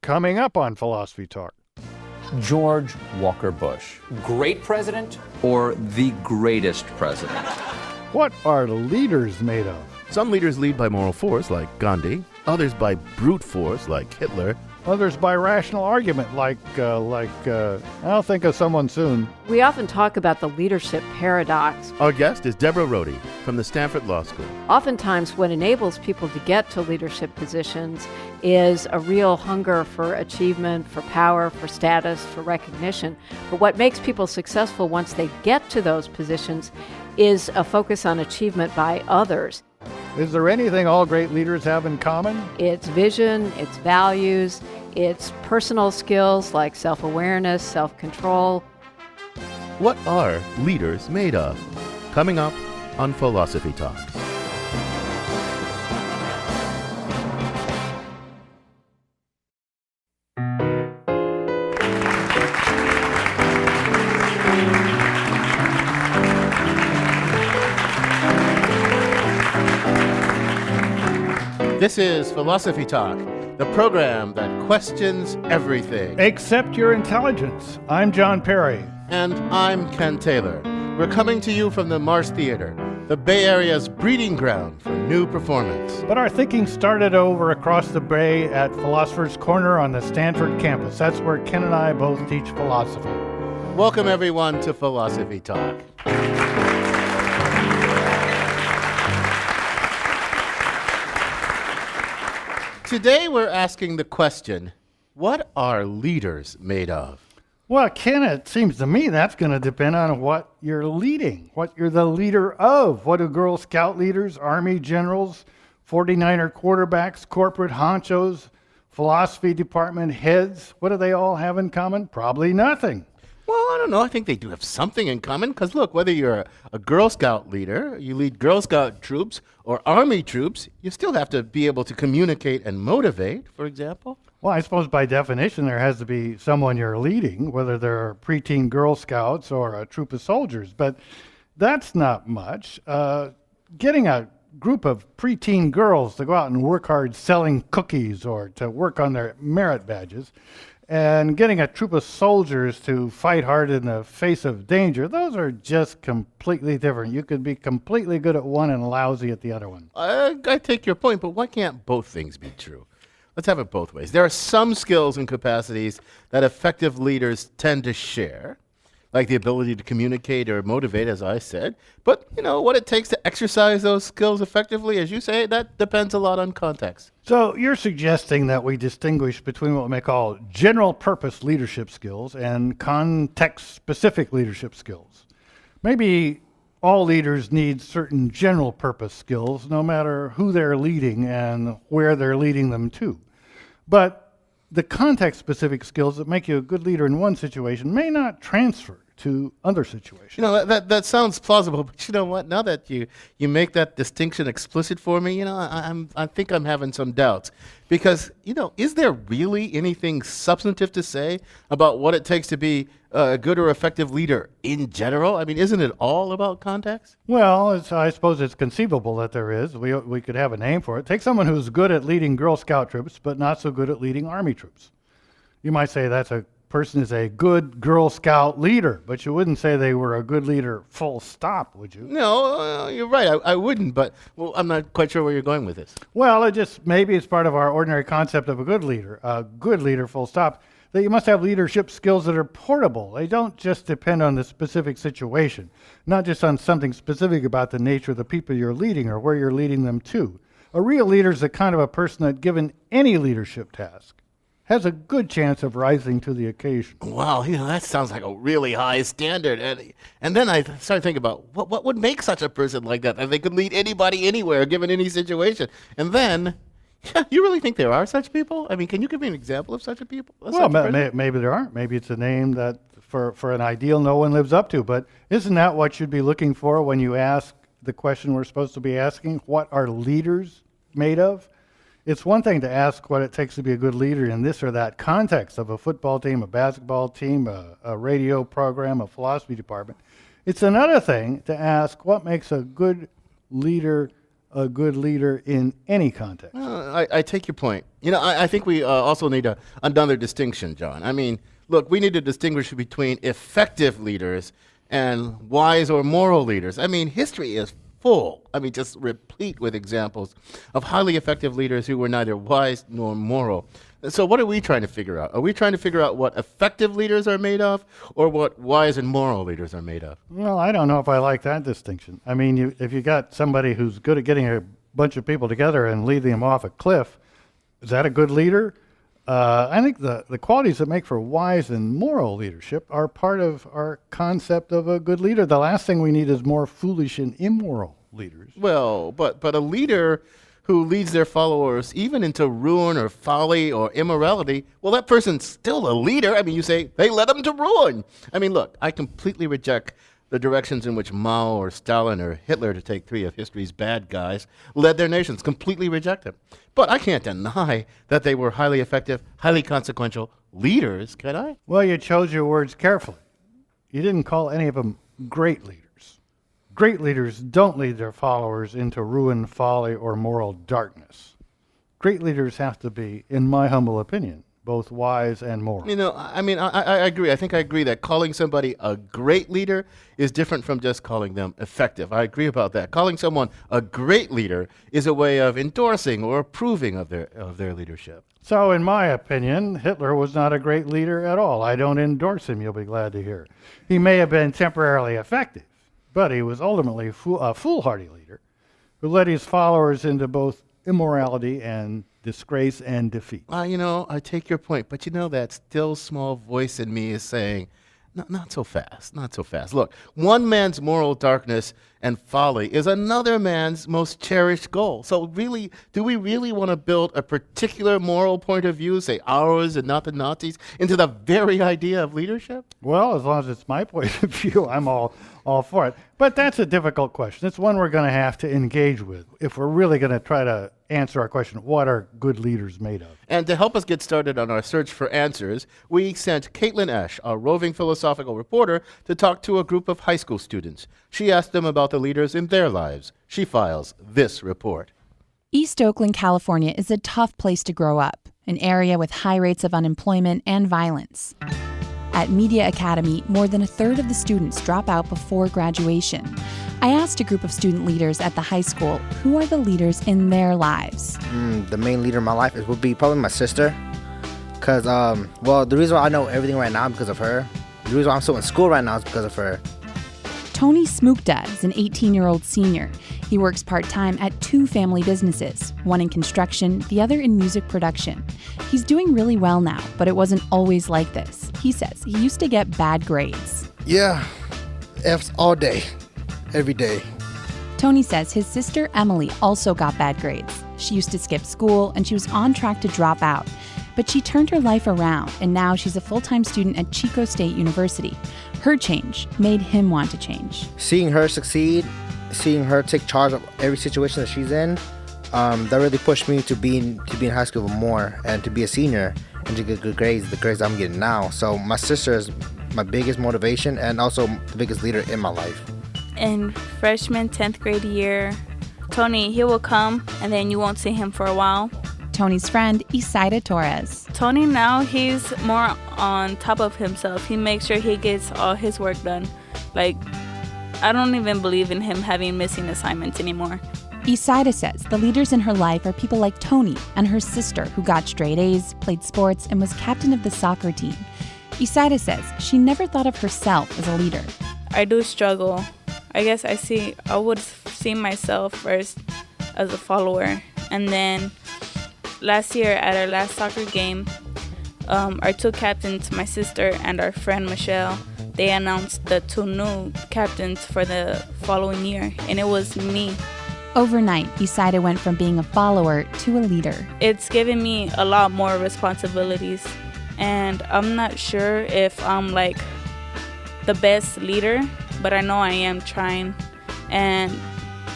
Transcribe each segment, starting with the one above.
Coming up on Philosophy Talk. George Walker Bush. Great president? Or the greatest president? What are leaders made of? Some leaders lead by moral force, like Gandhi. Others by brute force, like Hitler. Others by rational argument, like I'll think of someone soon. We often talk about the leadership paradox. Our guest is Deborah Rhode from the Stanford Law School. Oftentimes what enables people to get to leadership positions is a real hunger for achievement, for power, for status, for recognition. But what makes people successful once they get to those positions is a focus on achievement by others. Is there anything all great leaders have in common? It's vision, it's values, it's personal skills like self-awareness, self-control. What are leaders made of? Coming up on Philosophy Talk. This is Philosophy Talk, the program that questions everything. Except your intelligence. I'm John Perry. And I'm Ken Taylor. We're coming to you from the Marsh Theatre, the Bay Area's breeding ground for new performance. But our thinking started over across the bay at Philosopher's Corner on the Stanford campus. That's where Ken and I both teach philosophy. Welcome, everyone, to Philosophy Talk. Today we're asking the question, what are leaders made of? Well, Ken, it seems to me that's going to depend on what you're leading, what you're the leader of. What do Girl Scout leaders, Army generals, 49er quarterbacks, corporate honchos, philosophy department heads, what do they all have in common? Probably nothing. Well, I don't know. I think they do have something in common because, look, whether you're a Girl Scout leader, you lead Girl Scout troops, or Army troops, you still have to be able to communicate and motivate, for example. Well, I suppose by definition there has to be someone you're leading, whether they're preteen Girl Scouts or a troop of soldiers. But that's not much. Getting a group of preteen girls to go out and work hard selling cookies or to work on their merit badges, and getting a troop of soldiers to fight hard in the face of danger, those are just completely different. You could be completely good at one and lousy at the other one. I take your point, but why can't both things be true? Let's have it both ways. There are some skills and capacities that effective leaders tend to share, like the ability to communicate or motivate, as I said. But, what it takes to exercise those skills effectively, as you say, that depends a lot on context. So you're suggesting that we distinguish between what we may call general purpose leadership skills and context-specific leadership skills. Maybe all leaders need certain general purpose skills, no matter who they're leading and where they're leading them to. But the context-specific skills that make you a good leader in one situation may not transfer to other situations. That sounds plausible, but you know what? Now that you make that distinction explicit for me, I think I'm having some doubts. Because, is there really anything substantive to say about what it takes to be a good or effective leader in general? I mean, isn't it all about context? Well, I suppose it's conceivable that there is. We could have a name for it. Take someone who's good at leading Girl Scout troops, but not so good at leading Army troops. You might say that's a person is a good Girl Scout leader, but you wouldn't say they were a good leader full stop, would you? No, you're right. I wouldn't, but I'm not quite sure where you're going with this. Well, maybe it's part of our ordinary concept of a good leader full stop, that you must have leadership skills that are portable. They don't just depend on the specific situation, not just on something specific about the nature of the people you're leading or where you're leading them to. A real leader is the kind of a person that, given any leadership task, has a good chance of rising to the occasion. Wow, that sounds like a really high standard. And then I started thinking about what would make such a person like that they could lead anybody anywhere, given any situation. And then, you really think there are such people? I mean, can you give me an example of such a people? Well, maybe there aren't. Maybe it's a name that for an ideal no one lives up to. But isn't that what you'd be looking for when you ask the question we're supposed to be asking? What are leaders made of? It's one thing to ask what it takes to be a good leader in this or that context of a football team, a basketball team, a radio program, a philosophy department. It's another thing to ask what makes a good leader a good leader in any context. I take your point. I think we also need another distinction, John. I mean, look, we need to distinguish between effective leaders and wise or moral leaders. I mean, history is full, just replete with examples of highly effective leaders who were neither wise nor moral. So what are we trying to figure out? Are we trying to figure out what effective leaders are made of or what wise and moral leaders are made of? Well, I don't know if I like that distinction. I mean, if you got somebody who's good at getting a bunch of people together and leading them off a cliff, is that a good leader? I think the qualities that make for wise and moral leadership are part of our concept of a good leader. The last thing we need is more foolish and immoral leaders. Well, but a leader who leads their followers even into ruin or folly or immorality, well, that person's still a leader. You say, they led them to ruin. Look, I completely reject the directions in which Mao or Stalin or Hitler, to take three of history's bad guys, led their nations. Completely reject them. But I can't deny that they were highly effective, highly consequential leaders, can I? Well, you chose your words carefully. You didn't call any of them great leaders. Great leaders don't lead their followers into ruin, folly, or moral darkness. Great leaders have to be, in my humble opinion, both wise and moral. I agree. I think I agree that calling somebody a great leader is different from just calling them effective. I agree about that. Calling someone a great leader is a way of endorsing or approving of their leadership. So, in my opinion, Hitler was not a great leader at all. I don't endorse him, you'll be glad to hear. He may have been temporarily effective, but he was ultimately a foolhardy leader who led his followers into both immorality and disgrace and defeat. I take your point, but that still small voice in me is saying, not so fast, not so fast. Look, one man's moral darkness and folly is another man's most cherished goal. So really, do we really want to build a particular moral point of view, say ours and not the Nazis, into the very idea of leadership? Well, as long as it's my point of view, I'm all for it. But that's a difficult question. It's one we're going to have to engage with if we're really going to try to answer our question, what are good leaders made of? And to help us get started on our search for answers, we sent Caitlin Esch, our roving philosophical reporter, to talk to a group of high school students. She asked them about the leaders in their lives. She files this report. East Oakland, California is a tough place to grow up, an area with high rates of unemployment and violence. At Media Academy, more than a third of the students drop out before graduation. I asked a group of student leaders at the high school who are the leaders in their lives. The main leader in my life would be probably my sister. Because, the reason why I know everything right now is because of her. The reason why I'm still in school right now is because of her. Tony Smookda is an 18-year-old senior. He works part-time at 2 family businesses, one in construction, the other in music production. He's doing really well now, but it wasn't always like this. He says he used to get bad grades. Yeah, F's all day, every day. Tony says his sister Emily also got bad grades. She used to skip school and she was on track to drop out. But she turned her life around and now she's a full-time student at Chico State University. Her change made him want to change. Seeing her succeed, seeing her take charge of every situation that she's in, that really pushed me to be in high school more and to be a senior and to get good grades, the grades I'm getting now. So my sister is my biggest motivation and also the biggest leader in my life. In freshman 10th grade year, Tony, he will come and then you won't see him for a while. Tony's friend, Isaida Torres. Tony now, he's more on top of himself. He makes sure he gets all his work done. I don't even believe in him having missing assignments anymore. Isaida says the leaders in her life are people like Tony and her sister who got straight A's, played sports, and was captain of the soccer team. Isaida says she never thought of herself as a leader. I do struggle. I guess I would see myself first as a follower. And then last year at our last soccer game, our 2 captains, my sister and our friend Michelle, they announced the 2 new captains for the following year, and it was me. Overnight, Isaida went from being a follower to a leader. It's given me a lot more responsibilities, and I'm not sure if I'm the best leader, but I know I am trying. And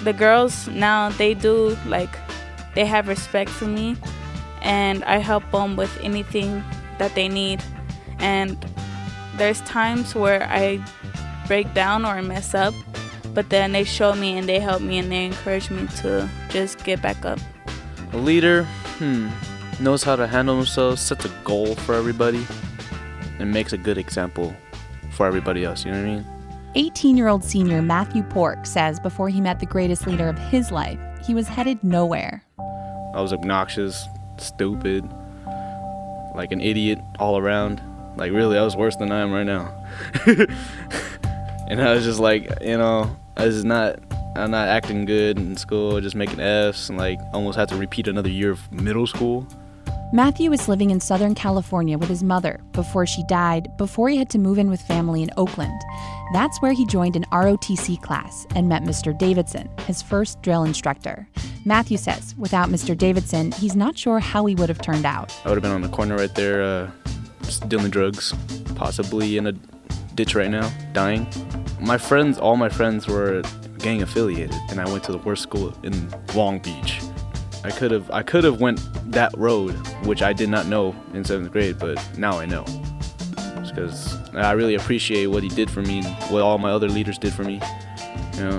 the girls now, they they have respect for me, and I help them with anything that they need. And there's times where I break down or mess up, but then they show me and they help me and they encourage me to just just get back up. A leader, knows how to handle themselves, sets a goal for everybody, and makes a good example for everybody else, you know what I mean? 18-year-old senior Matthew Pork says before he met the greatest leader of his life, he was headed nowhere. I was obnoxious, stupid, like an idiot all around. Like really, I was worse than I am right now. And I was just like, I'm not acting good in school, just making F's, and like almost had to repeat another year of middle school. Matthew was living in Southern California with his mother before she died, before he had to move in with family in Oakland. That's where he joined an ROTC class and met Mr. Davidson, his first drill instructor. Matthew says without Mr. Davidson, he's not sure how he would have turned out. I would have been on the corner right there, just dealing drugs, possibly in a ditch right now, dying. All my friends were gang affiliated, and I went to the worst school in Long Beach. I could have went that road, which I did not know in 7th grade, but now I know. Because I really appreciate what he did for me and what all my other leaders did for me.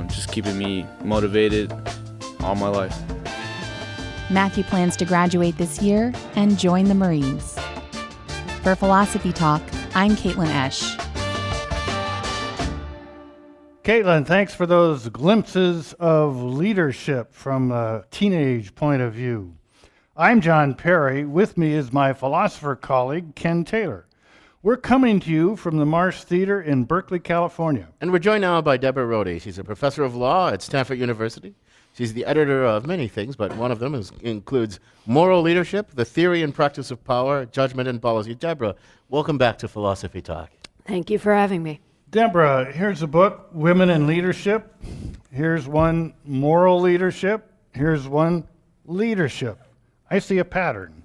Just keeping me motivated all my life. Matthew plans to graduate this year and join the Marines. For Philosophy Talk, I'm Caitlin Esch. Caitlin, thanks for those glimpses of leadership from a teenage point of view. I'm John Perry. With me is my philosopher colleague, Ken Taylor. We're coming to you from the Marsh Theatre in Berkeley, California. And we're joined now by Deborah Rhode. She's a professor of law at Stanford University. She's the editor of many things, but one of them includes Moral Leadership, the Theory and Practice of Power, Judgment and Policy. Deborah, welcome back to Philosophy Talk. Thank you for having me. Deborah, here's a book, Women in Leadership. Here's one, Moral Leadership. Here's one, Leadership. I see a pattern.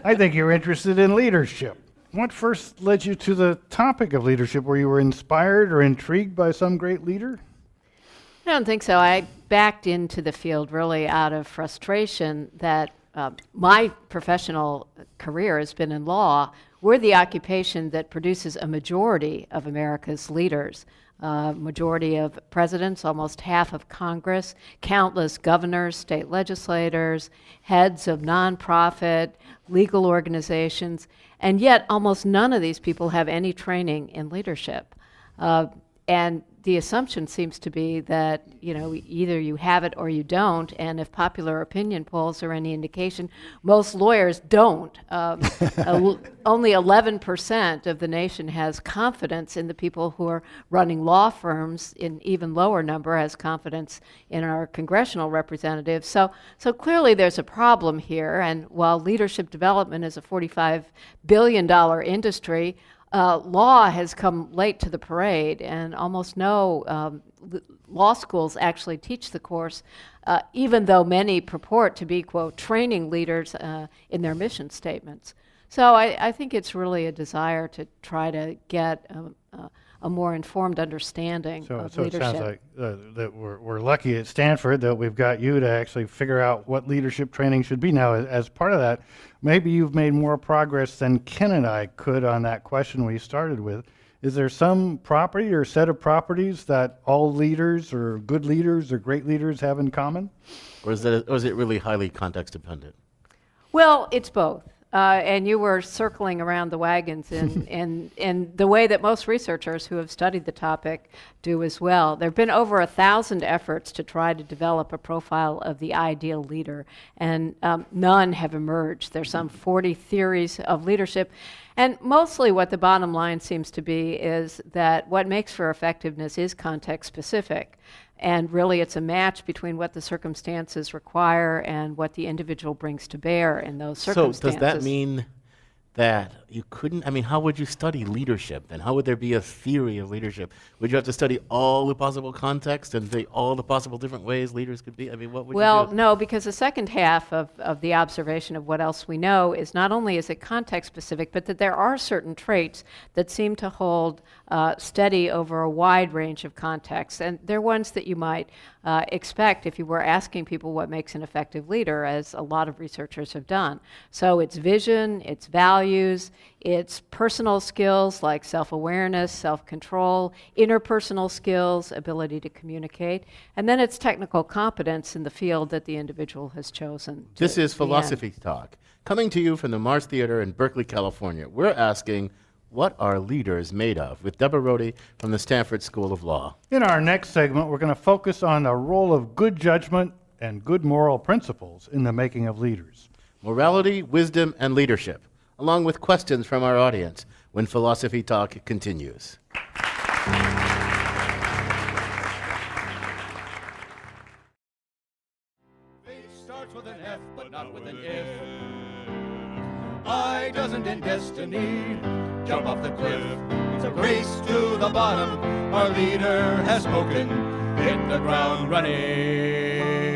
I think you're interested in leadership. What first led you to the topic of leadership? Were you inspired or intrigued by some great leader? I don't think so. I backed into the field really out of frustration that my professional career has been in law. We're the occupation that produces a majority of America's leaders, majority of presidents, almost half of Congress, countless governors, state legislators, heads of nonprofit, legal organizations, and yet almost none of these people have any training in leadership. And the assumption seems to be that, either you have it or you don't, and if popular opinion polls are any indication, most lawyers don't. Only 11% of the nation has confidence in the people who are running law firms. An even lower number has confidence in our congressional representatives. So clearly there's a problem here, and while leadership development is a $45 billion industry, law has come late to the parade, and almost no law schools actually teach the course, even though many purport to be, quote, training leaders in their mission statements. So I think it's really a desire to try to get a more informed understanding of leadership. It sounds like that we're lucky at Stanford that we've got you to actually figure out what leadership training should be. Now, as part of that, maybe you've made more progress than Ken and I could on that question we started with. Is there some property or set of properties that all leaders or good leaders or great leaders have in common? Or is it really highly context dependent? Well, it's both. And you were circling around the wagons in the way that most researchers who have studied the topic do as well. There have been over 1,000 efforts to try to develop a profile of the ideal leader, and none have emerged. There's some 40 theories of leadership. And mostly what the bottom line seems to be is that what makes for effectiveness is context specific. And really it's a match between what the circumstances require and what the individual brings to bear in those circumstances. So does that mean that you couldn't, how would you study leadership then? How would there be a theory of leadership? Would you have to study all the possible context and all the possible different ways leaders could be? What would you do? Well, no, because the second half of the observation of what else we know is not only is it context specific, but that there are certain traits that seem to hold steady over a wide range of contexts. And they're ones that you might expect if you were asking people what makes an effective leader, as a lot of researchers have done. So it's vision, it's values, It's personal skills like self-awareness, self-control, interpersonal skills, ability to communicate, and then it's technical competence in the field that the individual has chosen. This is the end. Philosophy Talk, coming to you from the Marsh Theatre in Berkeley, California. We're asking, what are leaders made of? With Deborah Rhode from the Stanford School of Law. In our next segment, we're going to focus on the role of good judgment and good moral principles in the making of leaders. Morality, wisdom, and leadership, along with questions from our audience when Philosophy Talk continues. Faith starts with an F, but not with an if. I doesn't in destiny jump off the cliff. It's a race to the bottom. Our leader has spoken. Hit the ground running.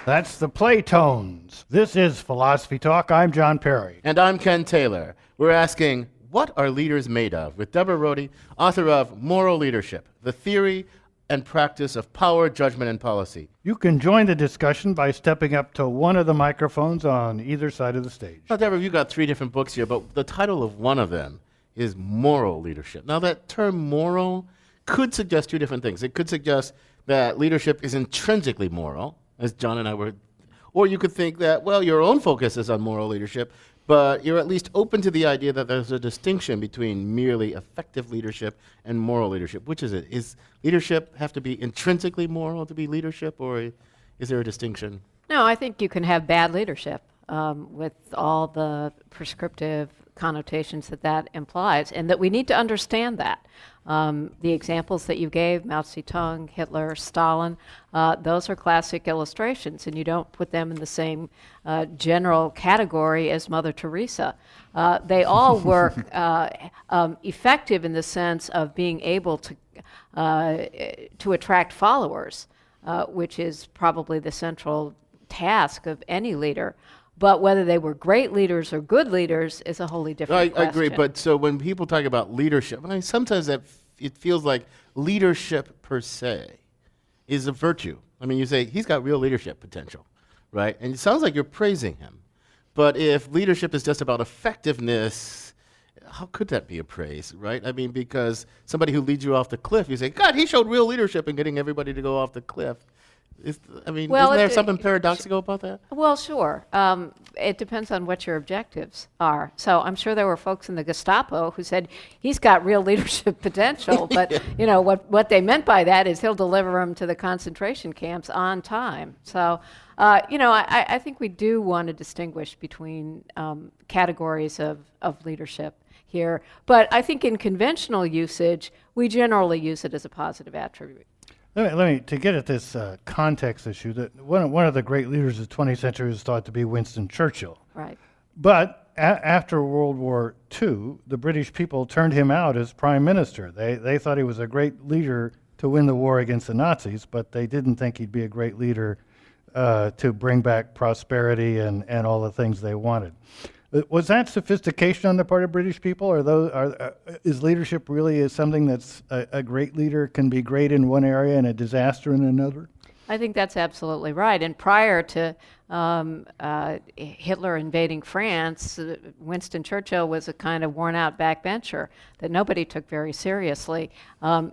That's the Playtones. This is Philosophy Talk. I'm John Perry. And I'm Ken Taylor. We're asking, what are leaders made of? With Deborah Rhode, author of Moral Leadership, the Theory and Practice of Power, Judgment, and Policy. You can join the discussion by stepping up to one of the microphones on either side of the stage. Now, Deborah, you've got 3 different books here, but the title of one of them is Moral Leadership. Now, that term moral could suggest 2 different things. It could suggest that leadership is intrinsically moral, as John and I were, or you could think that, well, your own focus is on moral leadership, but you're at least open to the idea that there's a distinction between merely effective leadership and moral leadership. Which is it? Is leadership have to be intrinsically moral to be leadership, or is there a distinction? No, I think you can have bad leadership with all the prescriptive connotations that implies, and that we need to understand that. The examples that you gave, Mao Zedong, Hitler, Stalin, those are classic illustrations, and you don't put them in the same general category as Mother Teresa. They all were effective in the sense of being able to attract followers, which is probably the central task of any leader. But whether they were great leaders or good leaders is a wholly different question. I agree, but so when people talk about leadership, I mean, sometimes it feels like leadership per se is a virtue. I mean, you say, he's got real leadership potential, right? And it sounds like you're praising him. But if leadership is just about effectiveness, how could that be a praise, right? I mean, because somebody who leads you off the cliff, you say, God, he showed real leadership in getting everybody to go off the cliff. Isn't there something paradoxical about that? Well, sure. It depends on what your objectives are. So I'm sure there were folks in the Gestapo who said he's got real leadership potential, but you know what they meant by that is he'll deliver them to the concentration camps on time. So I think we do want to distinguish between categories of leadership here, but I think in conventional usage we generally use it as a positive attribute. Let me to get at this context issue, that one of the great leaders of the 20th century was thought to be Winston Churchill. Right. But after World War II, the British people turned him out as prime minister. They thought he was a great leader to win the war against the Nazis, but they didn't think he'd be a great leader to bring back prosperity and all the things they wanted. Was that sophistication on the part of British people, or is leadership really something that's a great leader can be great in one area and a disaster in another? I think that's absolutely right. And prior to Hitler invading France, Winston Churchill was a kind of worn-out backbencher that nobody took very seriously.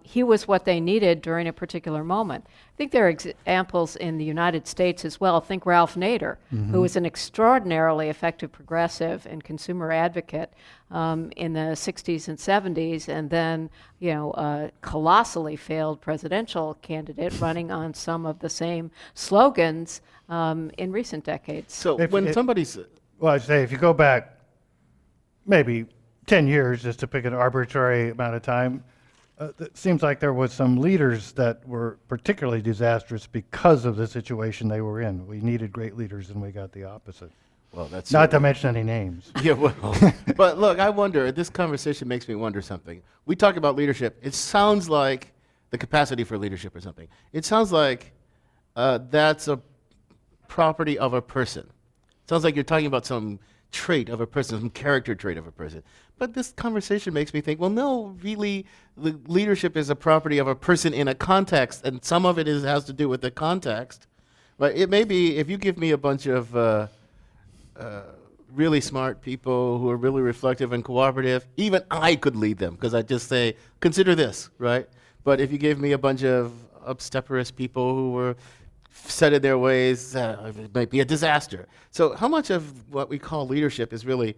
He was what they needed during a particular moment. I think there are examples in the United States as well. Think Ralph Nader, who was an extraordinarily effective progressive and consumer advocate in the 60s and 70s, and then a colossally failed presidential candidate running on some of the same slogans in recent decades. So Well, I'd say if you go back maybe 10 years, just to pick an arbitrary amount of time, it seems like there was some leaders that were particularly disastrous because of the situation they were in. We needed great leaders, and we got the opposite. Well, that's not to mention any names. Yeah, well, but look, I wonder, this conversation makes me wonder something. We talk about leadership. It sounds like the capacity for leadership or something. It sounds like that's a property of a person. It sounds like you're talking about some trait of a person, some character trait of a person. But this conversation makes me think, well, no, really, the leadership is a property of a person in a context, and some of it has to do with the context. But it may be, if you give me a bunch of really smart people who are really reflective and cooperative, even I could lead them, because I'd just say, consider this, right? But if you gave me a bunch of obstreperous people who were set in their ways, it might be a disaster. So how much of what we call leadership is really,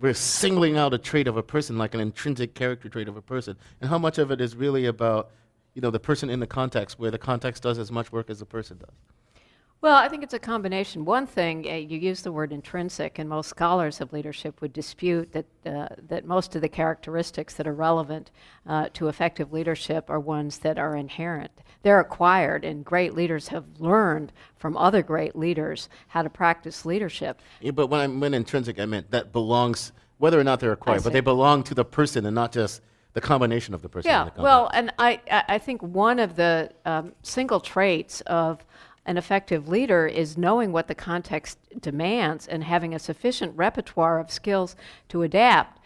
we're singling out a trait of a person, like an intrinsic character trait of a person, and how much of it is really about, the person in the context, where the context does as much work as the person does? Well, I think it's a combination. One thing, you use the word intrinsic, and most scholars of leadership would dispute that most of the characteristics that are relevant to effective leadership are ones that are inherent. They're acquired, and great leaders have learned from other great leaders how to practice leadership. Yeah, but when I meant intrinsic, I meant that belongs, whether or not they're acquired, but they belong to the person and not just the combination of the person. Yeah, well, and I think one of the single traits of an effective leader is knowing what the context demands and having a sufficient repertoire of skills to adapt.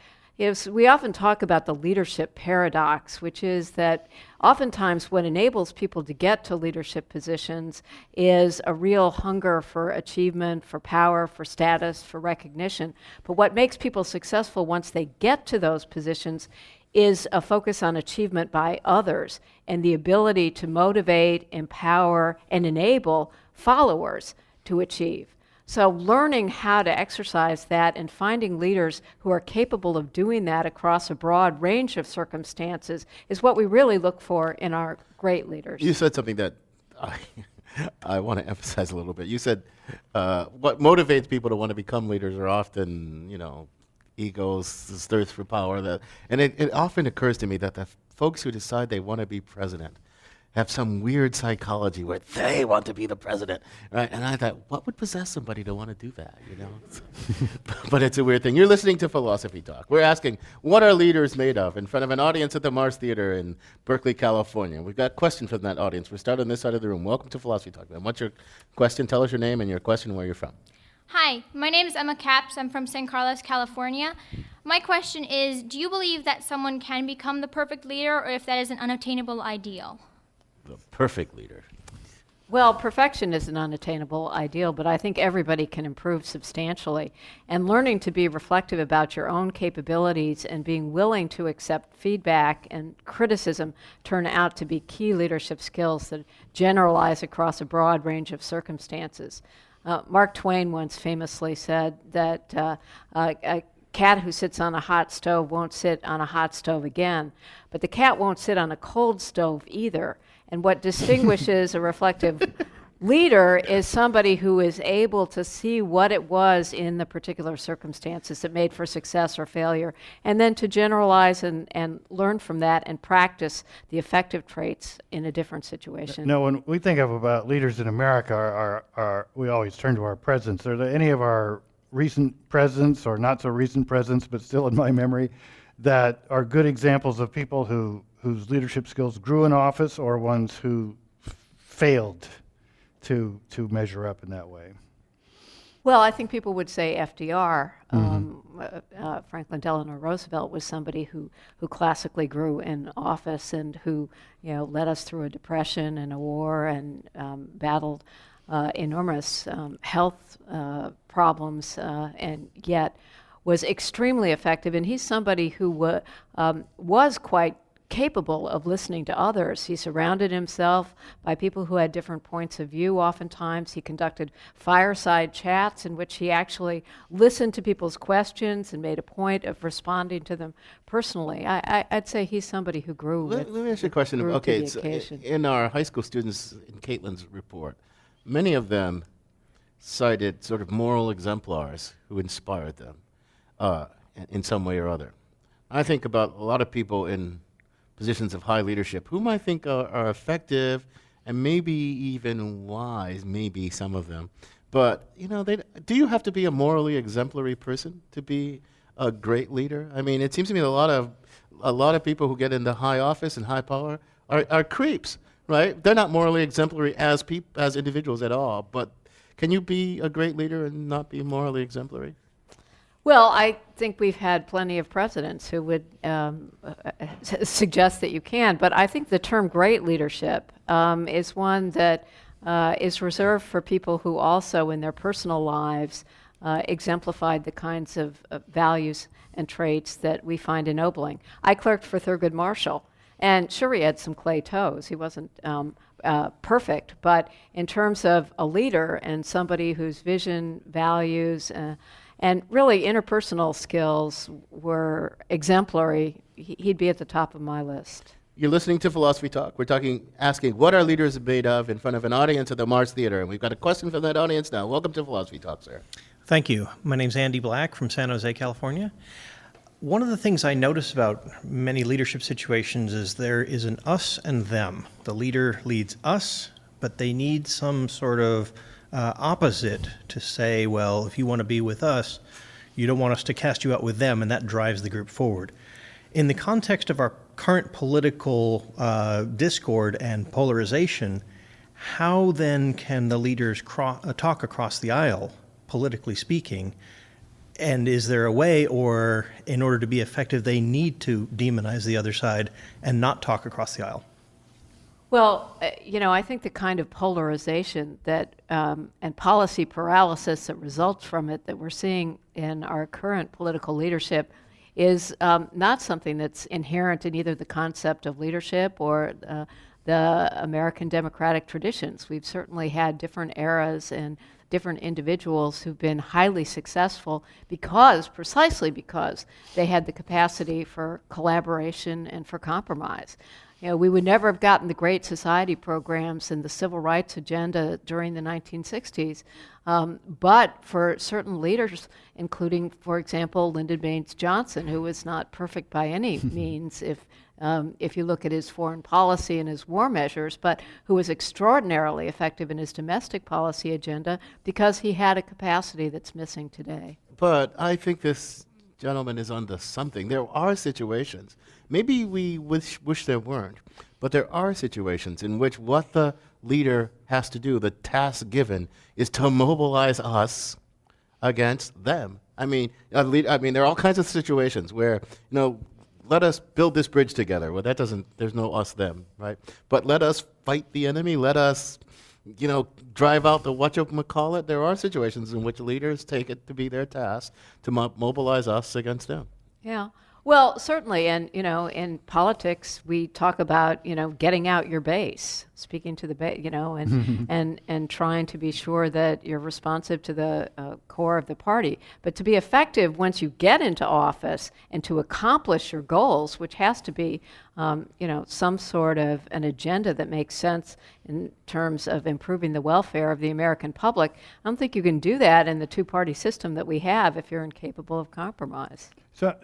We often talk about the leadership paradox, which is that oftentimes what enables people to get to leadership positions is a real hunger for achievement, for power, for status, for recognition. But what makes people successful once they get to those positions is a focus on achievement by others and the ability to motivate, empower, and enable followers to achieve. So learning how to exercise that and finding leaders who are capable of doing that across a broad range of circumstances is what we really look for in our great leaders. You said something that I want to emphasize a little bit. You said what motivates people to want to become leaders are often, egos, this thirst for power. And it often occurs to me that the folks who decide they want to be president have some weird psychology where they want to be the president, right? And I thought, what would possess somebody to want to do that, But it's a weird thing. You're listening to Philosophy Talk. We're asking, what are leaders made of? In front of an audience at the Marsh Theatre in Berkeley, California. We've got questions from that audience. We'll start on this side of the room. Welcome to Philosophy Talk. And what's your question? Tell us your name and your question, where you're from. Hi, my name is Emma Capps. I'm from San Carlos, California. My question is, do you believe that someone can become the perfect leader, or if that is an unattainable ideal? The perfect leader. Well, perfection is an unattainable ideal, but I think everybody can improve substantially. And learning to be reflective about your own capabilities and being willing to accept feedback and criticism turn out to be key leadership skills that generalize across a broad range of circumstances. Mark Twain once famously said that a cat who sits on a hot stove won't sit on a hot stove again, but the cat won't sit on a cold stove either. And what distinguishes a reflective leader is somebody who is able to see what it was in the particular circumstances that made for success or failure, and then to generalize and learn from that and practice the effective traits in a different situation. No, when we think about leaders in America, we always turn to our presidents. Are there any of our recent presidents, or not so recent presidents, but still in my memory, that are good examples of people whose leadership skills grew in office, or ones who failed to measure up in that way? Well, I think people would say FDR. Franklin Delano Roosevelt was somebody who classically grew in office and who led us through a depression and a war and battled enormous health problems and yet was extremely effective. And he's somebody who was quite capable of listening to others. He surrounded himself by people who had different points of view oftentimes. He conducted fireside chats in which he actually listened to people's questions and made a point of responding to them personally. I'd say he's somebody who grew Let me ask you a question. Okay, in our high school students, in Caitlin's report, many of them cited sort of moral exemplars who inspired them in some way or other. I think about a lot of people in positions of high leadership, whom I think are effective and maybe even wise, maybe some of them. But, do you have to be a morally exemplary person to be a great leader? I mean, it seems to me that a lot of people who get into high office and high power are creeps, right? They're not morally exemplary as individuals at all, but can you be a great leader and not be morally exemplary? Well, I think we've had plenty of presidents who would suggest that you can, but I think the term great leadership is one that is reserved for people who also in their personal lives exemplified the kinds of values and traits that we find ennobling. I clerked for Thurgood Marshall, and sure, he had some clay toes. He wasn't perfect, but in terms of a leader and somebody whose vision, values, and really interpersonal skills were exemplary, he'd be at the top of my list. You're listening to Philosophy Talk. We're asking what are leaders made of in front of an audience at the Marsh Theatre. And we've got a question from that audience now. Welcome to Philosophy Talk, sir. Thank you. My name's Andy Black from San Jose, California. One of the things I notice about many leadership situations is there is an us and them. The leader leads us, but they need some sort of opposite to say, well, if you want to be with us, you don't want us to cast you out with them, and that drives the group forward. In the context of our current political discord and polarization, how then can the leaders talk across the aisle, politically speaking? And is there a way, or in order to be effective, they need to demonize the other side and not talk across the aisle? Well, I think the kind of polarization that and policy paralysis that results from it that we're seeing in our current political leadership is not something that's inherent in either the concept of leadership or the American democratic traditions. We've certainly had different eras and different individuals who've been highly successful precisely because they had the capacity for collaboration and for compromise. We would never have gotten the Great Society programs and the civil rights agenda during the 1960s, but for certain leaders, including, for example, Lyndon Baines Johnson, who was not perfect by any means if you look at his foreign policy and his war measures, but who was extraordinarily effective in his domestic policy agenda because he had a capacity that's missing today. But I think this gentleman is onto something. There are situations, maybe we wish there weren't, but there are situations in which what the leader has to do, the task given, is to mobilize us against them. I mean, there are all kinds of situations where, let us build this bridge together. Well, there's no us, them, right? But let us fight the enemy. Let us, drive out the whatchamacallit. There are situations in which leaders take it to be their task to mobilize us against them. Yeah. Well, certainly, and in politics, we talk about getting out your base, speaking to the base, and trying to be sure that you're responsive to the core of the party. But to be effective once you get into office and to accomplish your goals, which has to be, some sort of an agenda that makes sense in terms of improving the welfare of the American public, I don't think you can do that in the two-party system that we have if you're incapable of compromise.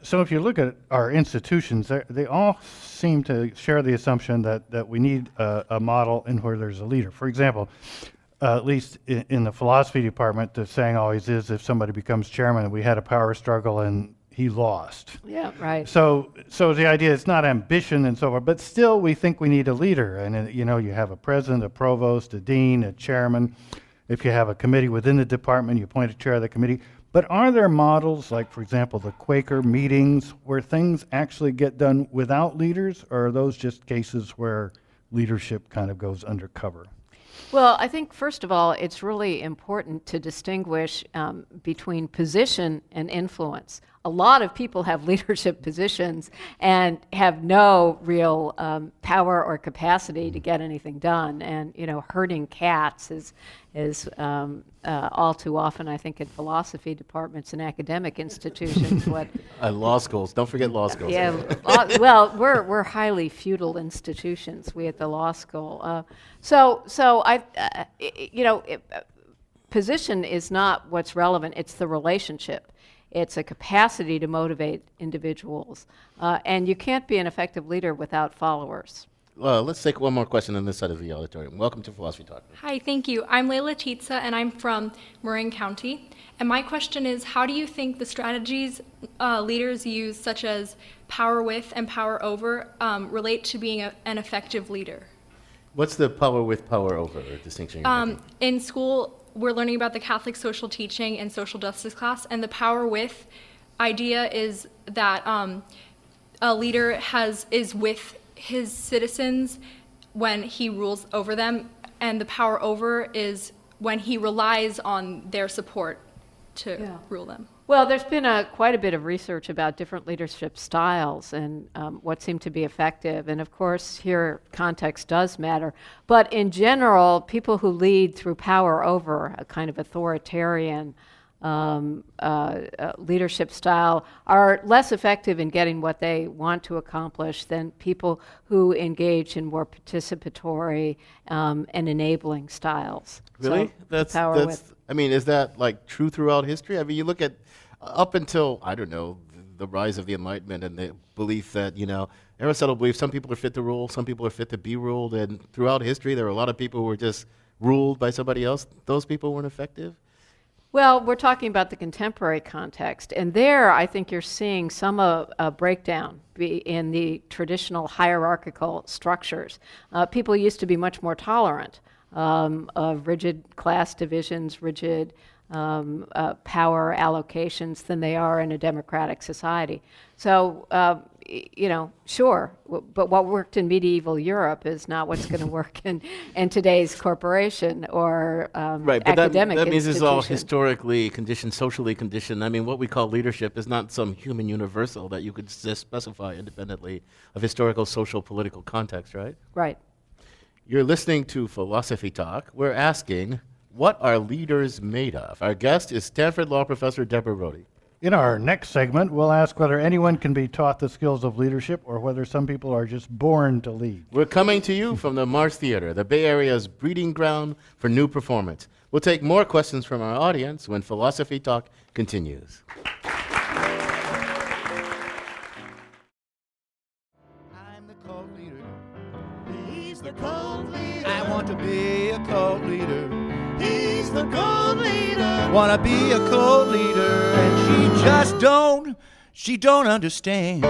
So if you look at our institutions, they all seem to share the assumption that we need a model in where there's a leader. For example, at least in the philosophy department, the saying always is if somebody becomes chairman, we had a power struggle and he lost. Yeah, right. So the idea is not ambition and so forth, but still we think we need a leader. And you have a president, a provost, a dean, a chairman. If you have a committee within the department, you appoint a chair of the committee. But are there models, like, for example, the Quaker meetings, where things actually get done without leaders, or are those just cases where leadership kind of goes undercover? Well, I think, first of all, it's really important to distinguish between position and influence. A lot of people have leadership positions and have no real power or capacity to get anything done. And, herding cats is all too often, I think, in philosophy departments and academic institutions. Law schools. Don't forget law schools. Yeah. Well, we're highly feudal institutions, we at the law school. Position is not what's relevant. It's the relationship. It's a capacity to motivate individuals. And you can't be an effective leader without followers. Well, let's take one more question on this side of the auditorium. Welcome to Philosophy Talk. Hi, thank you. I'm Layla Titsa, and I'm from Marin County. And my question is, how do you think the strategies leaders use, such as power with and power over, relate to being an effective leader? What's the power with, power over distinction you're making? In school, we're learning about the Catholic social teaching and social justice class, and the power with idea is that a leader is with his citizens when he rules over them, and the power over is when he relies on their support to rule them. Well, there's been quite a bit of research about different leadership styles and what seem to be effective. And of course, here context does matter. But in general, people who lead through power over, a kind of authoritarian leadership style, are less effective in getting what they want to accomplish than people who engage in more participatory and enabling styles. Really? So is that like true throughout history? I mean, you look at up until, I don't know, the rise of the Enlightenment and the belief that, Aristotle believed some people are fit to rule, some people are fit to be ruled, and throughout history there were a lot of people who were just ruled by somebody else. Those people weren't effective? Well, we're talking about the contemporary context, and there I think you're seeing some breakdown in the traditional hierarchical structures. People used to be much more tolerant of rigid class divisions, rigid power allocations than they are in a democratic society. So, sure, but what worked in medieval Europe is not what's going to work in today's corporation or right, but academic that means it's all institution. historically conditioned, socially conditioned. I mean, what we call leadership is not some human universal that you could just specify independently of historical, social, political context, right? Right. You're listening to Philosophy Talk. We're asking, what are leaders made of? Our guest is Stanford law professor Deborah Rhode. In our next segment, we'll ask whether anyone can be taught the skills of leadership or whether some people are just born to lead. We're coming to you from the Marsh Theatre, the Bay Area's breeding ground for new performance. We'll take more questions from our audience when Philosophy Talk continues. I'm the cult leader. He's the cult leader. I want to be a cult leader. He's the cult leader. Wanna be a cult leader, and she don't understand.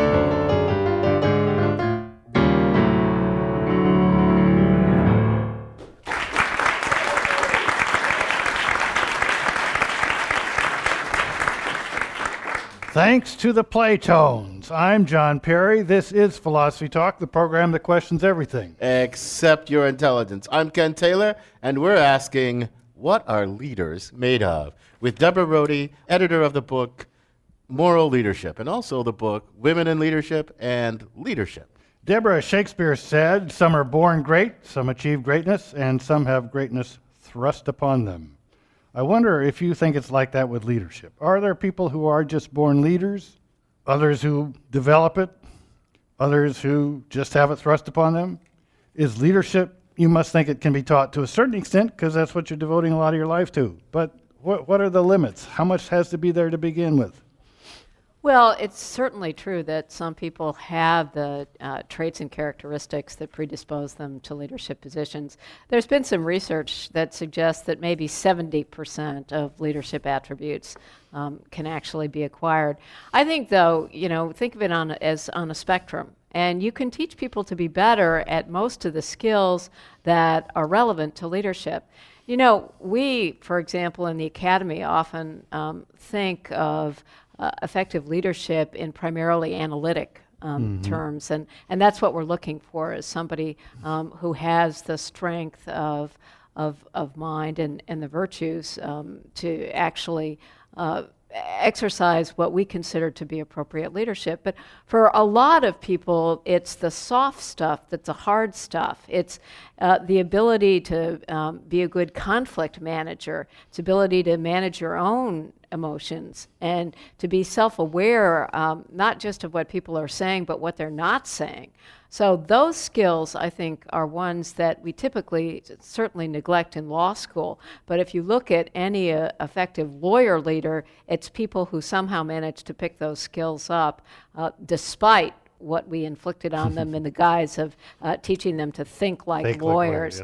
Thanks to the Playtones. I'm John Perry. This is Philosophy Talk, the program that questions everything. Except your intelligence. I'm Ken Taylor, and we're asking, what are leaders made of? With Deborah Rhode, editor of the book Moral Leadership, and also the book Women in Leadership and Leadership. Deborah, Shakespeare said, some are born great, some achieve greatness, and some have greatness thrust upon them. I wonder if you think it's like that with leadership. Are there people who are just born leaders, others who develop it, others who just have it thrust upon them? Is leadership, you must think it can be taught to a certain extent because that's what you're devoting a lot of your life to. But what are the limits? How much has to be there to begin with? Well, it's certainly true that some people have the traits and characteristics that predispose them to leadership positions. There's been some research that suggests that maybe 70% of leadership attributes can actually be acquired. I think, though, think of it as on a spectrum. And you can teach people to be better at most of the skills that are relevant to leadership. We, for example, in the academy often think of effective leadership in primarily analytic terms, and that's what we're looking for, is somebody who has the strength of mind and the virtues to actually exercise what we consider to be appropriate leadership. But for a lot of people, it's the soft stuff that's the hard stuff. It's the ability to be a good conflict manager. It's ability to manage your own emotions and to be self-aware, not just of what people are saying, but what they're not saying. So those skills, I think, are ones that we typically certainly neglect in law school. But if you look at any effective lawyer leader, it's people who somehow manage to pick those skills up despite what we inflicted on them in the guise of teaching them to think like lawyers.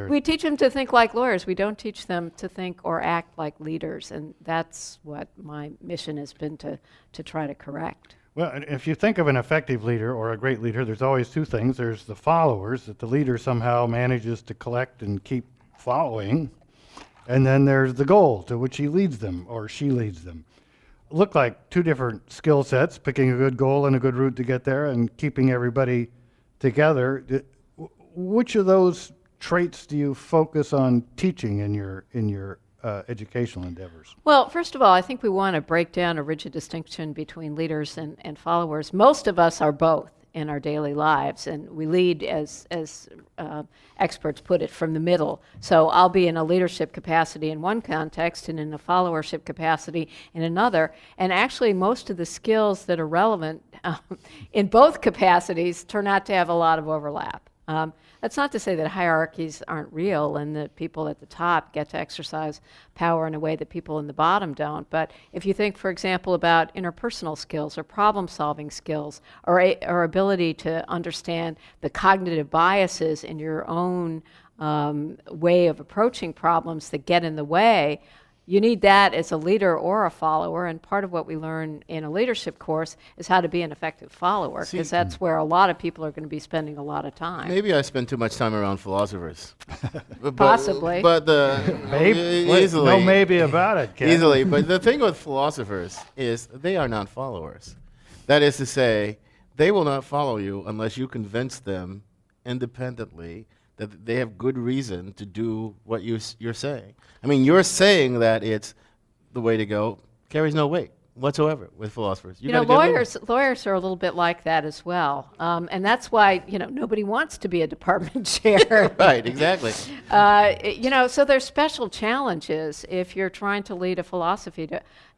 We teach them to think like lawyers. We don't teach them to think or act like leaders. And that's what my mission has been to try to correct. Well, if you think of an effective leader or a great leader, there's always two things. There's the followers that the leader somehow manages to collect and keep following. And then there's the goal to which he leads them or she leads them. look like two different skill sets, picking a good goal and a good route to get there and keeping everybody together. Which of those traits do you focus on teaching in your educational endeavors? Well, first of all, I think we want to break down a rigid distinction between leaders and followers. Most of us are both in our daily lives, and we lead, as experts put it, from the middle. So I'll be in a leadership capacity in one context and in a followership capacity in another. And actually, most of the skills that are relevant in both capacities turn out to have a lot of overlap. That's not to say that hierarchies aren't real and that people at the top get to exercise power in a way that people in the bottom don't. But if you think, for example, about interpersonal skills or problem-solving skills or ability to understand the cognitive biases in your own way of approaching problems that get in the way, you need that as a leader or a follower, and part of what we learn in a leadership course is how to be an effective follower, because that's where a lot of people are going to be spending a lot of time. Maybe I spend too much time around philosophers. Possibly. But easily. No maybe about it, Ken. Easily. But the thing with philosophers is they are not followers. That is to say, they will not follow you unless you convince them independently that they have good reason to do what you're saying. I mean, you're saying that it's the way to go carries no weight whatsoever with philosophers. You know, lawyers are a little bit like that as well, and that's why nobody wants to be a department chair. Right, exactly. So there's special challenges if you're trying to lead a philosophy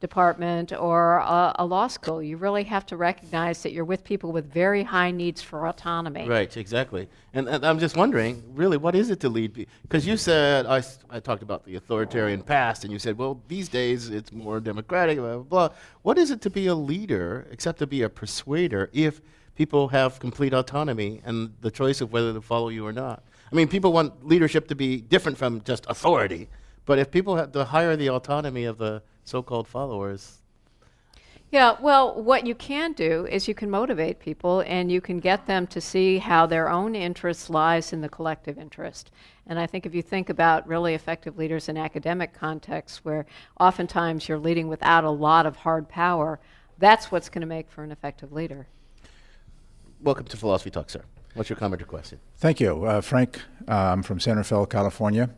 department or a law school. You really have to recognize that you're with people with very high needs for autonomy. Right, exactly. And I'm just wondering, really, what is it to lead people? Because you said, I talked about the authoritarian past, and you said, well, these days it's more democratic, blah, blah, blah. What is it to be a leader, except to be a persuader, if people have complete autonomy and the choice of whether to follow you or not? I mean, people want leadership to be different from just authority, but if people have the higher the autonomy of the so-called followers. Yeah, well, what you can do is you can motivate people and you can get them to see how their own interest lies in the collective interest. And I think if you think about really effective leaders in academic contexts where oftentimes you're leading without a lot of hard power, that's what's going to make for an effective leader. Welcome to Philosophy Talk, sir. What's your comment or question? Thank you. Frank, I'm from San Rafael, California.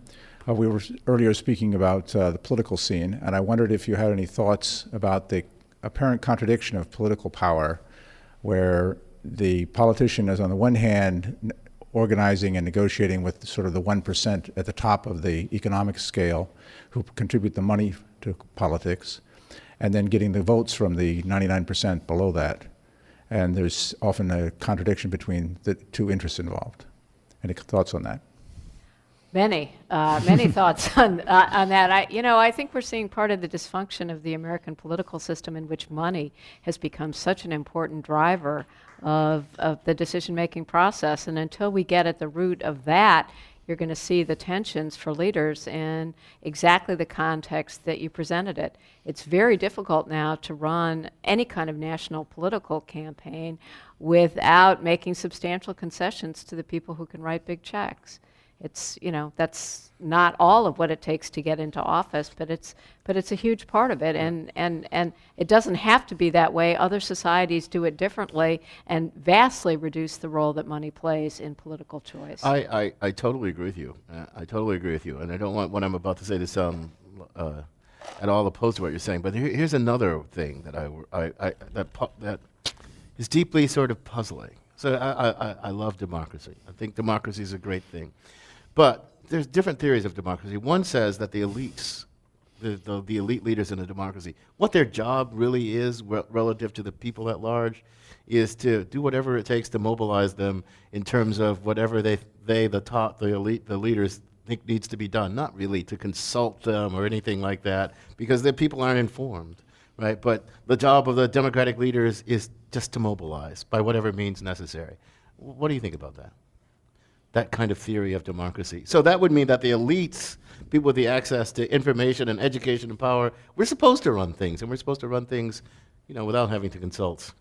We were earlier speaking about the political scene, and I wondered if you had any thoughts about the apparent contradiction of political power, where the politician is on the one hand organizing and negotiating with sort of the 1% at the top of the economic scale who contribute the money to politics, and then getting the votes from the 99% below that. And there's often a contradiction between the two interests involved. Any thoughts on that? Many thoughts on that. I think we're seeing part of the dysfunction of the American political system in which money has become such an important driver of the decision-making process. And until we get at the root of that, you're going to see the tensions for leaders in exactly the context that you presented it. It's very difficult now to run any kind of national political campaign without making substantial concessions to the people who can write big checks. It's, that's not all of what it takes to get into office, but it's a huge part of it, and it doesn't have to be that way. Other societies do it differently and vastly reduce the role that money plays in political choice. I totally agree with you. I totally agree with you, and I don't want what I'm about to say to sound at all opposed to what you're saying. But here's another thing that that is deeply sort of puzzling. So I love democracy. I think democracy is a great thing. But there's different theories of democracy. One says that the elites, the elite leaders in a democracy, what their job really is relative to the people at large is to do whatever it takes to mobilize them in terms of whatever the elite, the leaders think needs to be done. Not really to consult them or anything like that, because the people aren't informed, right? But the job of the democratic leaders is just to mobilize by whatever means necessary. What do you think about that? That kind of theory of democracy. So that would mean that the elites, people with the access to information and education and power, we're supposed to run things, and we're supposed to run things, without having to consult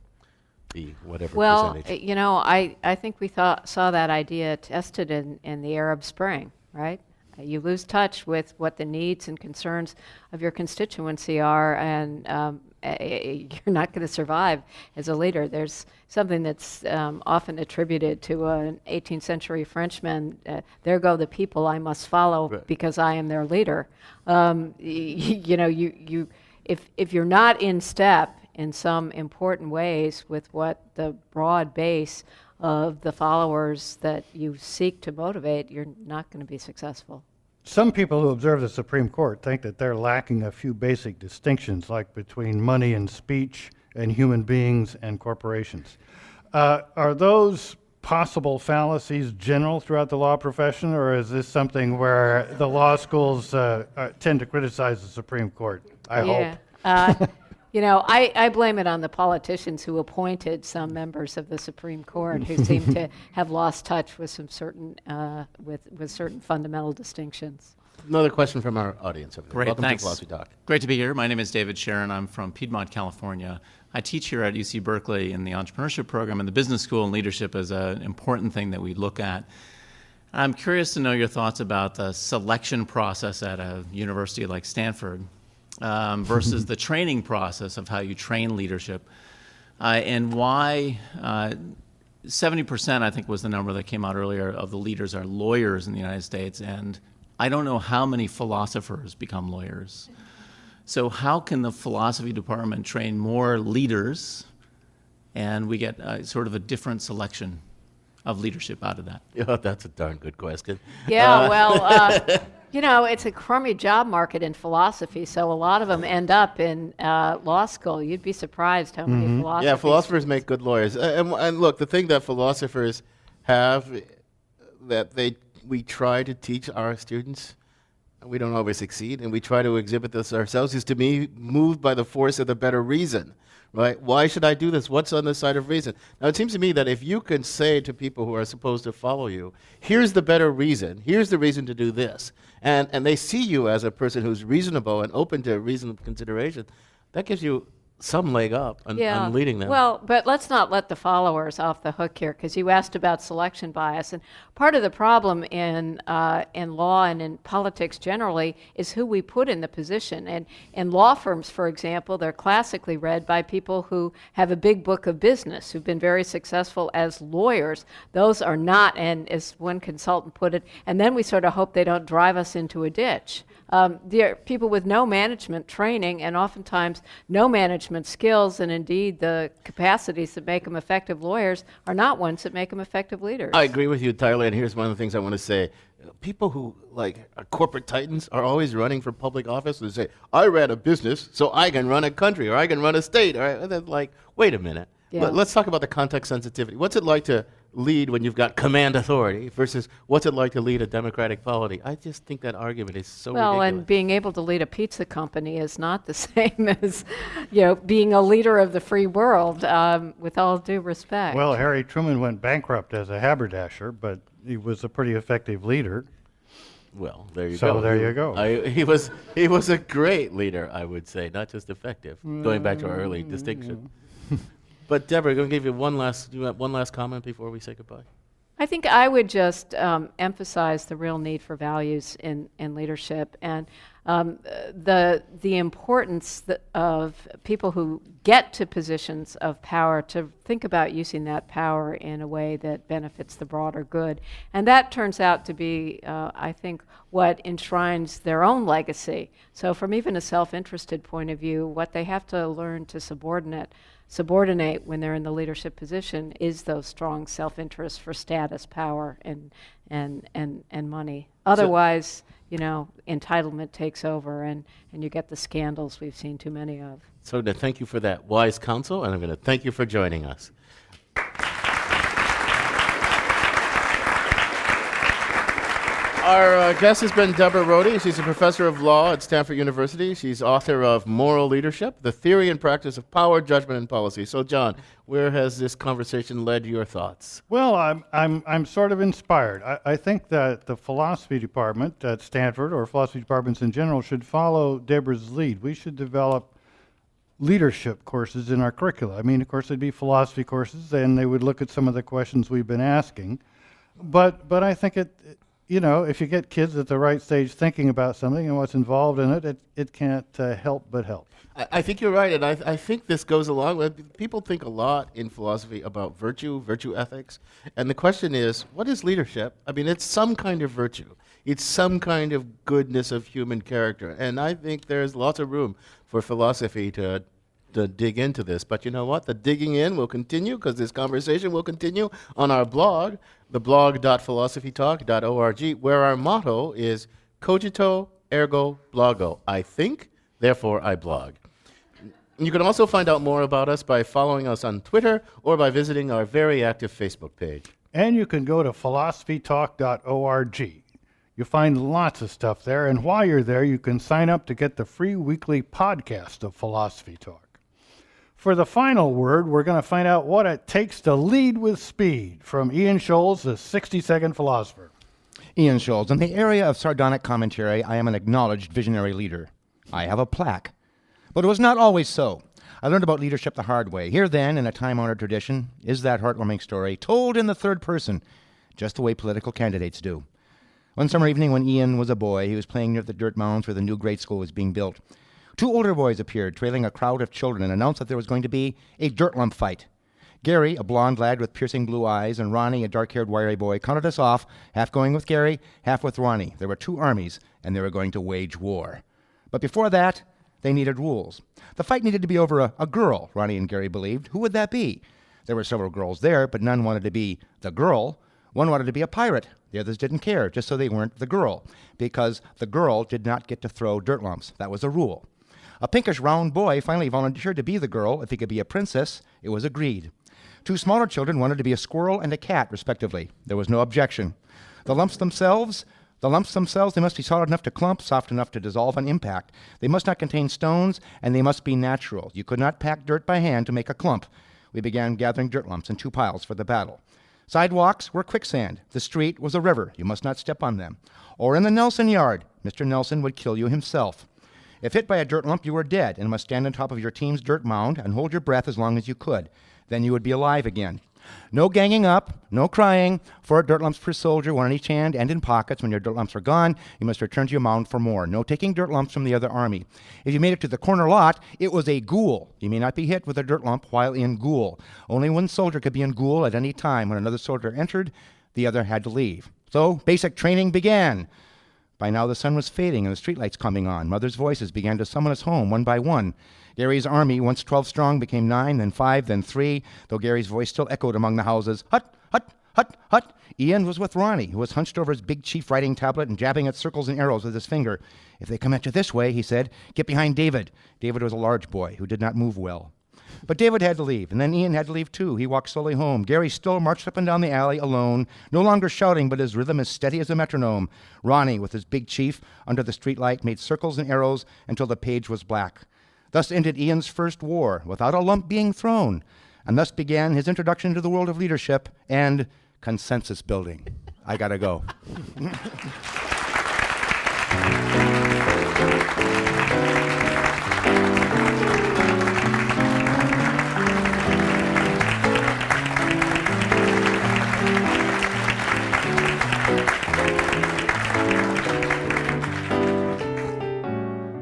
the whatever percentage. I think we saw that idea tested in the Arab Spring, right? You lose touch with what the needs and concerns of your constituency are, and you're not going to survive as a leader. There's something that's often attributed to an 18th century Frenchman. There go the people I must follow because I am their leader. If you're not in step in some important ways with what the broad base of the followers that you seek to motivate, you're not going to be successful. Some people who observe the Supreme Court think that they're lacking a few basic distinctions, like between money and speech and human beings and corporations. Are those possible fallacies general throughout the law profession, or is this something where the law schools tend to criticize the Supreme Court? I hope. I blame it on the politicians who appointed some members of the Supreme Court who seem to have lost touch with some certain with certain fundamental distinctions. Another question from our audience. Over there. Great, Welcome thanks. to Philosophy Talk. Great to be here. My name is David Sharon. I'm from Piedmont, California. I teach here at UC Berkeley in the entrepreneurship program, and the business school, and leadership is an important thing that we look at. I'm curious to know your thoughts about the selection process at a university like Stanford versus the training process of how you train leadership, and why 70%, I think, was the number that came out earlier, of the leaders are lawyers in the United States, and I don't know how many philosophers become lawyers. So how can the philosophy department train more leaders, and we get sort of a different selection of leadership out of that? Yeah, that's a darn good question. It's a crummy job market in philosophy, so a lot of them end up in law school. You'd be surprised how many philosophers. Yeah, philosophers make good lawyers. And look, the thing that philosophers have that we try to teach our students, we don't always succeed, and we try to exhibit this ourselves, is to be moved by the force of the better reason. Right? Why should I do this? What's on the side of reason? Now, it seems to me that if you can say to people who are supposed to follow you, here's the better reason, here's the reason to do this, and they see you as a person who's reasonable and open to reasonable consideration, that gives you some leg up on leading them. Well, but let's not let the followers off the hook here, because you asked about selection bias, and part of the problem in law and in politics generally is who we put in the position. And in law firms, for example, they're classically read by people who have a big book of business, who've been very successful as lawyers. Those are not, and as one consultant put it, and then we sort of hope they don't drive us into a ditch. They're people with no management training and oftentimes no management skills, and indeed the capacities that make them effective lawyers are not ones that make them effective leaders. I agree with you entirely, and here's one of the things I want to say. People who are corporate titans are always running for public office. They say, I ran a business so I can run a country or I can run a state. And they're like, wait a minute. Yeah. Let's talk about the context sensitivity. What's it like to lead when you've got command authority versus what's it like to lead a democratic polity? I just think that argument is so ridiculous. And being able to lead a pizza company is not the same as, being a leader of the free world, with all due respect. Well, Harry Truman went bankrupt as a haberdasher, but he was a pretty effective leader. Well, there you go. So there you go. He was a great leader, I would say, not just effective, going back to our early distinction. But Deborah, I'm going to give you one last comment before we say goodbye. I think I would just emphasize the real need for values in leadership, and the importance of people who get to positions of power to think about using that power in a way that benefits the broader good. And that turns out to be, I think, what enshrines their own legacy. So from even a self-interested point of view, what they have to learn to subordinate when they're in the leadership position is those strong self-interests for status, power, and money. Otherwise, entitlement takes over, and you get the scandals we've seen too many of. So to thank you for that wise counsel, and I'm going to thank you for joining us. Our guest has been Deborah Rhode. She's a professor of law at Stanford University. She's author of Moral Leadership, The Theory and Practice of Power, Judgment, and Policy. So, John, where has this conversation led your thoughts? Well, I'm sort of inspired. I think that the philosophy department at Stanford, or philosophy departments in general, should follow Deborah's lead. We should develop leadership courses in our curricula. I mean, of course, they'd be philosophy courses, and they would look at some of the questions we've been asking. But I think if you get kids at the right stage thinking about something and what's involved in it, it can't help but help. I think you're right, and I think this goes along with, people think a lot in philosophy about virtue ethics, and the question is, what is leadership? I mean, it's some kind of virtue. It's some kind of goodness of human character, and I think there's lots of room for philosophy to dig into this. But you know what? The digging in will continue, because this conversation will continue on our blog, the blog.philosophytalk.org, where our motto is cogito ergo blogo. I think, therefore I blog. You can also find out more about us by following us on Twitter or by visiting our very active Facebook page. And you can go to philosophytalk.org. You'll find lots of stuff there, and while you're there, you can sign up to get the free weekly podcast of Philosophy Talk. For the final word, we're going to find out what it takes to lead with speed from Ian Scholes, the 60-second philosopher. Ian Scholes. In the area of sardonic commentary, I am an acknowledged visionary leader. I have a plaque. But it was not always so. I learned about leadership the hard way. Here, then, in a time-honored tradition, is that heartwarming story, told in the third person, just the way political candidates do. One summer evening when Ian was a boy, he was playing near the dirt mounds where the new grade school was being built. Two older boys appeared, trailing a crowd of children, and announced that there was going to be a dirt lump fight. Gary, a blond lad with piercing blue eyes, and Ronnie, a dark-haired, wiry boy, counted us off, half going with Gary, half with Ronnie. There were two armies, and they were going to wage war. But before that, they needed rules. The fight needed to be over a girl, Ronnie and Gary believed. Who would that be? There were several girls there, but none wanted to be the girl. One wanted to be a pirate. The others didn't care, just so they weren't the girl, because the girl did not get to throw dirt lumps. That was a rule. A pinkish round boy finally volunteered to be the girl. If he could be a princess, it was agreed. Two smaller children wanted to be a squirrel and a cat, respectively. There was no objection. The lumps themselves, they must be solid enough to clump, soft enough to dissolve on impact. They must not contain stones, and they must be natural. You could not pack dirt by hand to make a clump. We began gathering dirt lumps in two piles for the battle. Sidewalks were quicksand. The street was a river. You must not step on them. Or in the Nelson yard, Mr. Nelson would kill you himself. If hit by a dirt lump, you were dead and must stand on top of your team's dirt mound and hold your breath as long as you could. Then you would be alive again. No ganging up, no crying. 4 dirt lumps per soldier, 1 in each hand and in pockets. When your dirt lumps are gone, you must return to your mound for more. No taking dirt lumps from the other army. If you made it to the corner lot, it was a ghoul. You may not be hit with a dirt lump while in ghoul. Only one soldier could be in ghoul at any time. When another soldier entered, the other had to leave. So basic training began. By now the sun was fading and the streetlights coming on. Mothers' voices began to summon us home one by one. Gary's army, once 12 strong, became 9, then 5, then 3, though Gary's voice still echoed among the houses. Hut, hut, hut, hut. Ian was with Ronnie, who was hunched over his big chief writing tablet and jabbing at circles and arrows with his finger. If they come at you this way, he said, get behind David. David was a large boy who did not move well. But David had to leave, and then Ian had to leave too. He walked slowly home. Gary still marched up and down the alley alone, no longer shouting, but his rhythm as steady as a metronome. Ronnie, with his big chief under the streetlight, made circles and arrows until the page was black. Thus ended Ian's first war, without a lump being thrown, and thus began his introduction to the world of leadership and consensus building. I gotta go.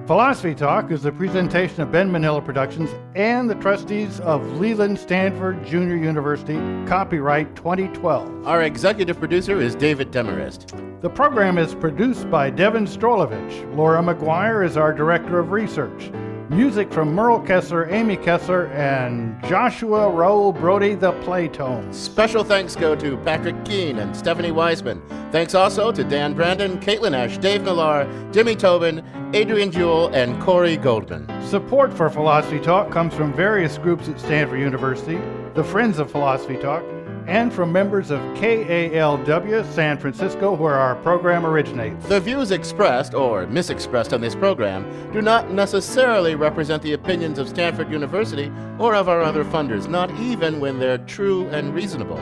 Philosophy Talk is a presentation of Ben Manila Productions and the trustees of Leland Stanford Junior University, copyright 2012. Our executive producer is David Demarest. The program is produced by Devin Strolovich. Laura McGuire is our director of research. Music from Merle Kessler, Amy Kessler, and Joshua Raoul Brody, the Playtone. Special thanks go to Patrick Keene and Stephanie Wiseman. Thanks also to Dan Brandon, Caitlin Ash, Dave Millar, Jimmy Tobin, Adrian Jewell, and Corey Goldman. Support for Philosophy Talk comes from various groups at Stanford University, the Friends of Philosophy Talk, and from members of KALW San Francisco, where our program originates. The views expressed or misexpressed on this program do not necessarily represent the opinions of Stanford University or of our other funders, not even when they're true and reasonable.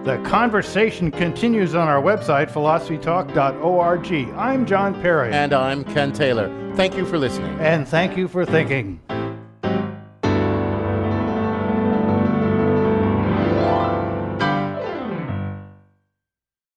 The conversation continues on our website, philosophytalk.org. I'm John Perry. And I'm Ken Taylor. Thank you for listening. And thank you for thinking.